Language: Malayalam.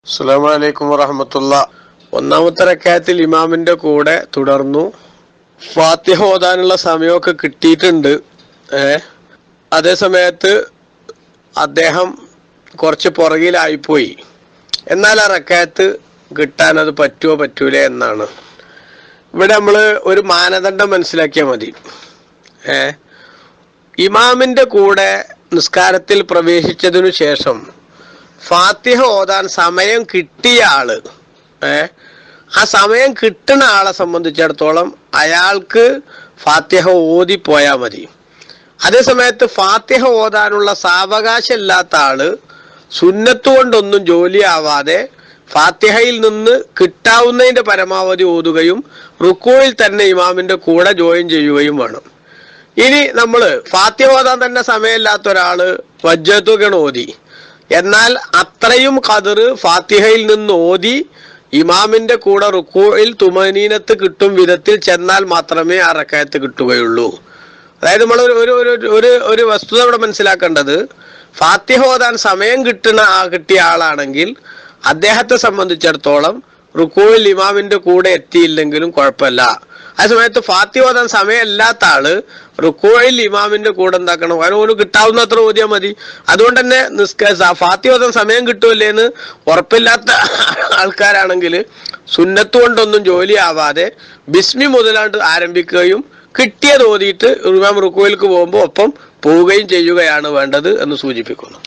അസ്സലാമു അലൈക്കും വറഹ്മത്തുള്ളാഹി. ഒന്നാമത്തെ റക്അത്തിൽ ഇമാമിന്റെ കൂടെ തുടർന്നു. ഫാത്തിഹ ഓതാനുള്ള സമയമൊക്കെ കിട്ടിയിട്ടുണ്ട്. അതേ സമയത്ത് അദ്ദേഹം കുറച്ച് പുറകിലായിപ്പോയി. എന്നാൽ ആ റക്അത്ത് കിട്ടാൻ അത് പറ്റുമോ പറ്റൂലേ എന്നാണ്. ഇവിടെ നമ്മൾ ഒരു മാനദണ്ഡം മനസ്സിലാക്കിയാൽ മതി. ഇമാമിന്റെ കൂടെ നിസ്കാരത്തിൽ പ്രവേശിച്ചതിനു ശേഷം ഫാത്തിഹ ഓതാൻ സമയം കിട്ടിയ ആള്, ആ സമയം കിട്ടുന്ന ആളെ സംബന്ധിച്ചിടത്തോളം അയാൾക്ക് ഫാത്തിഹ ഓതിപ്പോയാൽ മതി. അതേ സമയത്ത് ഫാത്തിഹ ഓതാനുള്ള സാവകാശം ഇല്ലാത്ത ആള് സുന്നത്ത് കൊണ്ടൊന്നും ജോലിയാവാതെ ഫാത്തിഹയിൽ നിന്ന് കിട്ടാവുന്നതിന്റെ പരമാവധി ഓതുകയും റുക്കൂയിൽ തന്നെ ഇമാമിന്റെ കൂടെ ജോയിൻ ചെയ്യുകയും വേണം. ഇനി നമ്മള് ഫാത്തിഹ ഓതാൻ തന്നെ സമയമില്ലാത്ത ഒരാള് വജ്ജത്തുകയാണ് ഓതി, എന്നാൽ അത്രയും ഖദർ ഫാത്തിഹയിൽ നിന്ന് ഓതി ഇമാമിന്റെ കൂടെ റുക്കൂയിൽ തുമനീനത്ത് കിട്ടും വിധത്തിൽ ചെന്നാൽ മാത്രമേ ആ റക്അത്ത് കിട്ടുകയുള്ളൂ. അതായത് നമ്മൾ ഒരു വസ്തുത ഇവിടെ മനസ്സിലാക്കേണ്ടത്, ഫാത്തിഹ ഓതാൻ സമയം കിട്ടിയ ആളാണെങ്കിൽ അദ്ദേഹത്തെ സംബന്ധിച്ചിടത്തോളം റുക്കൂയിൽ ഇമാമിന്റെ കൂടെ എത്തിയില്ലെങ്കിലും കുഴപ്പമില്ല. ആ സമയത്ത് ഫാത്തിഹ ഓതാൻ സമയമില്ലാത്ത ആള് റുക്കൂയിൽ ഇമാമിന്റെ കൂടെ എന്താക്കണം, അവന് കിട്ടാവുന്നത്ര ഓതിയാൽ മതി. അതുകൊണ്ട് തന്നെ ഫാത്തിഹ ഓതാൻ സമയം കിട്ടുമല്ലേന്ന് ഉറപ്പില്ലാത്ത ആൾക്കാരാണെങ്കിൽ സുന്നത്ത് കൊണ്ടൊന്നും ജോലിയാവാതെ ബിസ്മി മുതലാണ്ട് ആരംഭിക്കുകയും കിട്ടിയത് ഓതിയിട്ട് ഇമാം റുക്കൂയിലേക്ക് പോകുമ്പോൾ ഒപ്പം പോവുകയും ചെയ്യുകയാണ് വേണ്ടത് എന്ന് സൂചിപ്പിക്കുന്നു.